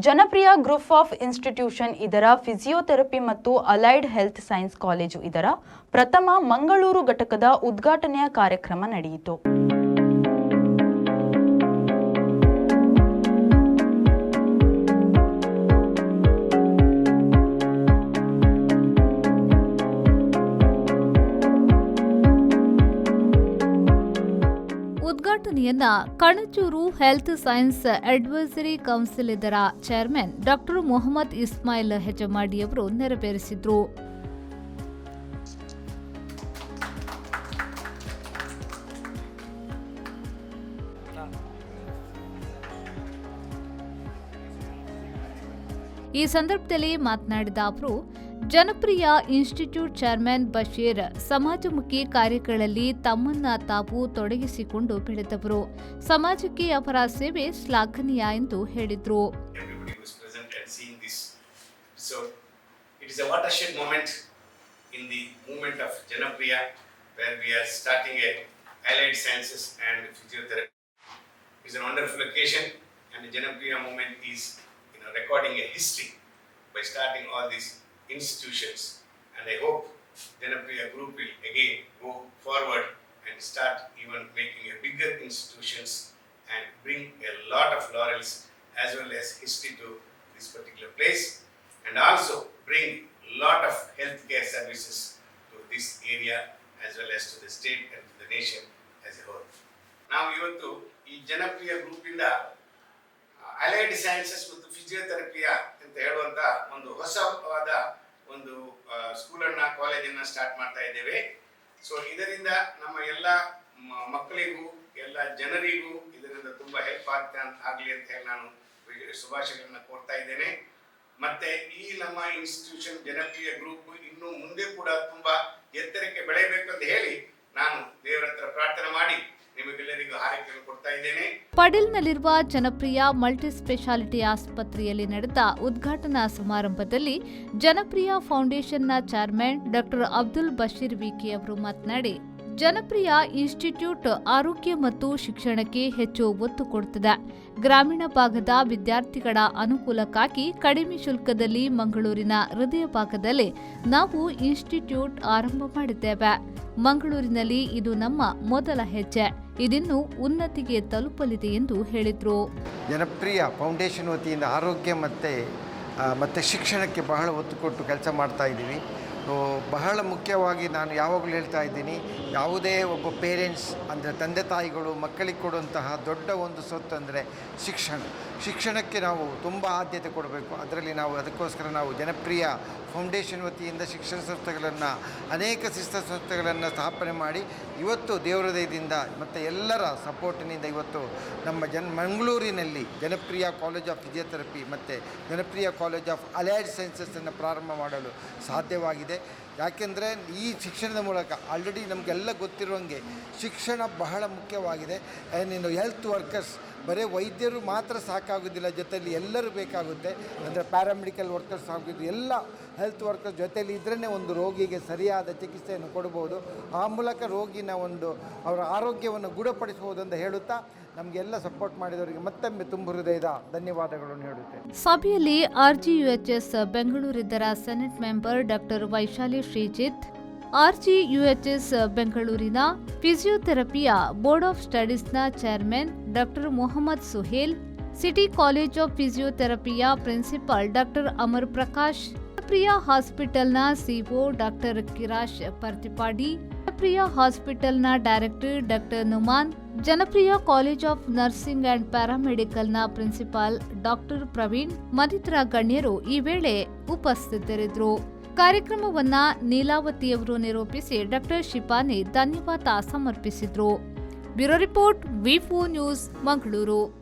ಜನಪ್ರಿಯ group of institution ಇದರ physiotherapy ಮತ್ತು ಅಲೈಡ್ ಹೆಲ್ತ್ ಸೈನ್ಸ್ ಕಾಲೇಜು ಇದರ ಪ್ರಥಮ ಮಂಗಳೂರು ಘಟಕದ ಉದ್ಘಾಟನೆಯ ಕಾರ್ಯಕ್ರಮ ನಡೆಯಿತು. ಉದ್ಘಾಟನೆಯನ್ನ Kanachur health science advisory council ಇದರ ಚೇರ್ಮನ್ ಡಾಕ್ಟರ್ ಮೊಹಮ್ಮದ್ ಇಸ್ಮಾಯಿಲ್ ಹೆಜಮಾಡಿ ಅವರು ನೆರವೇರಿಸಿದ್ರು. ಈ ಸಂದರ್ಭದಲ್ಲಿ ಮಾತನಾಡಿದ ಅವರು, ಜನಪ್ರಿಯ ಇನ್ಸ್ಟಿಟ್ಯೂಟ್ ಚೇರ್ಮನ್ ಬಶೀರ್ ಸಮಾಜಮುಖಿ ಕಾರ್ಯಗಳಲ್ಲಿ ತಮ್ಮನ್ನ ತಾವು ತೊಡಗಿಸಿಕೊಂಡು ಬೆಳೆದವರು. ಸಮಾಜಕ್ಕೆ ಅವರ ಸೇವೆ ಶ್ಲಾಘನೀಯ ಎಂದು ಹೇಳಿದರು. Recording a history by starting all these institutions, and I hope Janapriya Group will again go forward and start even making a bigger institutions and bring a lot of laurels as well as history to this particular place, and also bring a lot of healthcare services to this area as well as to the state and to the nation as a whole. Now ivattu ee Janapriya Group inda allied sciences ಮತ್ತು ಫಿಸಿಯೋಥೆರಪಿಯ ಅಂತ ಹೇಳುವಂತ ಒಂದು ಹೊಸವಾದ ಒಂದು ಸ್ಕೂಲನ್ನ ಕಾಲೇಜನ್ನ start ಮಾಡ್ತಾ ಇದ್ದೇವೆ. So ಇದರಿಂದ ನಮ್ಮ ಎಲ್ಲ ಮಕ್ಕಳಿಗೂ ಎಲ್ಲ ಜನರಿಗೂ ಇದರಿಂದ ತುಂಬಾ ಹೆಲ್ಪ್ ಆಗಲಿ ಅಂತ ಹೇಳಿ ನಾನು ಶುಭಾಶಯಗಳನ್ನ ಕೋರ್ತಾ ಇದ್ದೇನೆ. ಮತ್ತೆ ಈ ನಮ್ಮ ಇನ್ಸ್ಟಿಟ್ಯೂಷನ್ ಜನಪ್ರಿಯ ಗ್ರೂಪ್ ಇನ್ನು ಮುಂದೆ ಕೂಡ ತುಂಬಾ ಎತ್ತರಕ್ಕೆ ಬೆಳೆಯಬೇಕು ಅಂತ ಹೇಳಿ ನಾನು ದೇವರ ಹತ್ರ ಪ್ರಾರ್ಥನೆ ಮಾಡಿ ನಿಮಗೆಲ್ಲರಿಗೂ ಹಾರೈಕೆಯನ್ನು ಕೊಡ್ತಾ ಇದ್ದೇನೆ. ಪಡೀಲ್ನಲ್ಲಿರುವ ಜನಪ್ರಿಯ ಮಲ್ಟಿ ಸ್ಪೆಷಾಲಿಟಿ ಆಸ್ಪತ್ರೆಯಲ್ಲಿ ನಡೆದ ಉದ್ಘಾಟನಾ ಸಮಾರಂಭದಲ್ಲಿ ಜನಪ್ರಿಯ ಫೌಂಡೇಶನ್ನ ಚೇರ್ಮನ್ ಡಾಕ್ಟರ್ ಅಬ್ದುಲ್ ಬಶೀರ್ ವಿಕೆ ಅವರು ಮಾತನಾಡಿ, ಜನಪ್ರಿಯ ಇನ್ಸ್ಟಿಟ್ಯೂಟ್ ಆರೋಗ್ಯ ಮತ್ತು ಶಿಕ್ಷಣಕ್ಕೆ ಹೆಚ್ಚು ಒತ್ತು ಕೊಡುತ್ತದೆ. ಗ್ರಾಮೀಣ ಭಾಗದ ವಿದ್ಯಾರ್ಥಿಗಳ ಅನುಕೂಲಕ್ಕಾಗಿ ಕಡಿಮೆ ಶುಲ್ಕದಲ್ಲಿ ಮಂಗಳೂರಿನ ಹೃದಯ ಭಾಗದಲ್ಲಿ ನಾವು ಇನ್ಸ್ಟಿಟ್ಯೂಟ್ ಆರಂಭ ಮಾಡಿದ್ದೇವೆ. ಮಂಗಳೂರಿನಲ್ಲಿ ಇದು ನಮ್ಮ ಮೊದಲ ಹೆಜ್ಜೆ. ಇದಿನ್ನು ಉನ್ನತಿಗೆ ತಲುಪಲಿದೆ ಎಂದು ಹೇಳಿದರು. ಜನಪ್ರಿಯ ಫೌಂಡೇಶನ್ ವತಿಯಿಂದ ಆರೋಗ್ಯ ಮತ್ತು ಶಿಕ್ಷಣಕ್ಕೆ ಬಹಳ ಒತ್ತು ಕೊಟ್ಟು ಕೆಲಸ ಮಾಡ್ತಾ ಇದ್ದೀವಿ. ಬಹಳ ಮುಖ್ಯವಾಗಿ ನಾನು ಯಾವಾಗಲೂ ಹೇಳ್ತಾ ಇದ್ದೀನಿ, ಯಾವುದೇ ಒಬ್ಬ ಪೇರೆಂಟ್ಸ್ ಅಂದರೆ ತಂದೆ ತಾಯಿಗಳು ಮಕ್ಕಳಿಗೆ ಕೊಡುವಂತಹ ದೊಡ್ಡ ಒಂದು ಸ್ವತ್ತು ಅಂದರೆ ಶಿಕ್ಷಣಕ್ಕೆ ನಾವು ತುಂಬ ಆದ್ಯತೆ ಕೊಡಬೇಕು. ಅದರಲ್ಲಿ ಅದಕ್ಕೋಸ್ಕರ ನಾವು ಜನಪ್ರಿಯ ಫೌಂಡೇಶನ್ ವತಿಯಿಂದ ಶಿಕ್ಷಣ ಸಂಸ್ಥೆಗಳನ್ನು ಅನೇಕ ಶಿಕ್ಷಣ ಸಂಸ್ಥೆಗಳನ್ನು ಸ್ಥಾಪನೆ ಮಾಡಿ ಇವತ್ತು ದೇವರ ದಯದಿಂದ ಮತ್ತು ಎಲ್ಲರ ಸಪೋರ್ಟಿನಿಂದ ಇವತ್ತು ನಮ್ಮ ಮಂಗಳೂರಿನಲ್ಲಿ ಜನಪ್ರಿಯ ಕಾಲೇಜ್ ಆಫ್ ಫಿಸಿಯೋಥೆರಪಿ ಮತ್ತು ಜನಪ್ರಿಯ ಕಾಲೇಜ್ ಆಫ್ ಅಲೈಡ್ ಸೈನ್ಸಸ್ಸನ್ನು ಪ್ರಾರಂಭ ಮಾಡಲು ಸಾಧ್ಯವಾಗಿದೆ. ಯಾಕೆಂದರೆ ಈ ಶಿಕ್ಷಣದ ಮೂಲಕ ಆಲ್ರೆಡಿ ನಮಗೆಲ್ಲ ಗೊತ್ತಿರುವಂಗೆ ಶಿಕ್ಷಣ ಬಹಳ ಮುಖ್ಯವಾಗಿದೆ. ಇನ್ನು ಹೆಲ್ತ್ ವರ್ಕರ್ಸ್ ಬರೀ ವೈದ್ಯರು ಮಾತ್ರ ಸಾಕಾಗೋದಿಲ್ಲ, ಜೊತೆಯಲ್ಲಿ ಎಲ್ಲರೂ ಬೇಕಾಗುತ್ತೆ. ಅಂದರೆ ಪ್ಯಾರಾಮೆಡಿಕಲ್ ವರ್ಕರ್ಸ್ ಆಗಿದ್ದು ಎಲ್ಲ ಹೆಲ್ತ್ ವರ್ಕರ್ಸ್ ಜೊತೆಯಲ್ಲಿ ಇದ್ರೇ ಒಂದು ರೋಗಿಗೆ ಸರಿಯಾದ ಚಿಕಿತ್ಸೆಯನ್ನು ಕೊಡ್ಬೋದು. ಆ ಮೂಲಕ ರೋಗಿನ ಅವರ ಆರೋಗ್ಯವನ್ನು ಗುಣಪಡಿಸಬಹುದು ಅಂತ ಹೇಳುತ್ತಾ ನಮಗೆಲ್ಲ ಸಪೋರ್ಟ್ ಮಾಡಿದವರಿಗೆ ಮತ್ತೊಮ್ಮೆ ತುಂಬ ಹೃದಯದ ಧನ್ಯವಾದಗಳನ್ನು ಹೇಳುತ್ತೇನೆ. ಸಭೆಯಲ್ಲಿ RGUHS ಬೆಂಗಳೂರಿದ್ದರ senate member doctor Vaishali Shrijith, RGUHS ಬೆಂಗಳೂರಿನ ಫಿಸಿಯೋಥೆರಪಿಯ ಬೋರ್ಡ್ ಆಫ್ ಸ್ಟಡೀಸ್ನ chairman doctor Mohammed Suhail, city college of ಫಿಸಿಯೋಥೆರಪಿಯ ಪ್ರಿನ್ಸಿಪಾಲ್ ಡಾಕ್ಟರ್ ಅಮರ್ ಪ್ರಕಾಶ್, ಜನಪ್ರಿಯ ಹಾಸ್ಪಿಟಲ್ನ ಸಿಒ ಡಾಕ್ಟರ್ ಕಿರಾಶ್ ಪರ್ತಿಪಾಡಿ, ಜನಪ್ರಿಯ ಹಾಸ್ಪಿಟಲ್ನ director doctor Numan, Janapriya college of nursing and ಪ್ಯಾರಾಮೆಡಿಕಲ್ನ ಪ್ರಿನ್ಸಿಪಾಲ್ ಡಾಕ್ಟರ್ ಪ್ರವೀಣ್ ಮತ್ತಿತರ ಗಣ್ಯರು ಈ ವೇಳೆ ಉಪಸ್ಥಿತರಿದ್ದರು. ಕಾರ್ಯಕ್ರಮವನ್ನ ನೀಲಾವತಿಯವರು ನಿರೂಪಿಸಿ ಡಾಕ್ಟರ್ ಶಿಪಾನಿ ಧನ್ಯವಾದ ಸಮರ್ಪಿಸಿದ್ರು. ಬ್ಯೂರೋ ರಿಪೋರ್ಟ್, ವಿ4 ನ್ಯೂಸ್, ಮಂಗಳೂರು.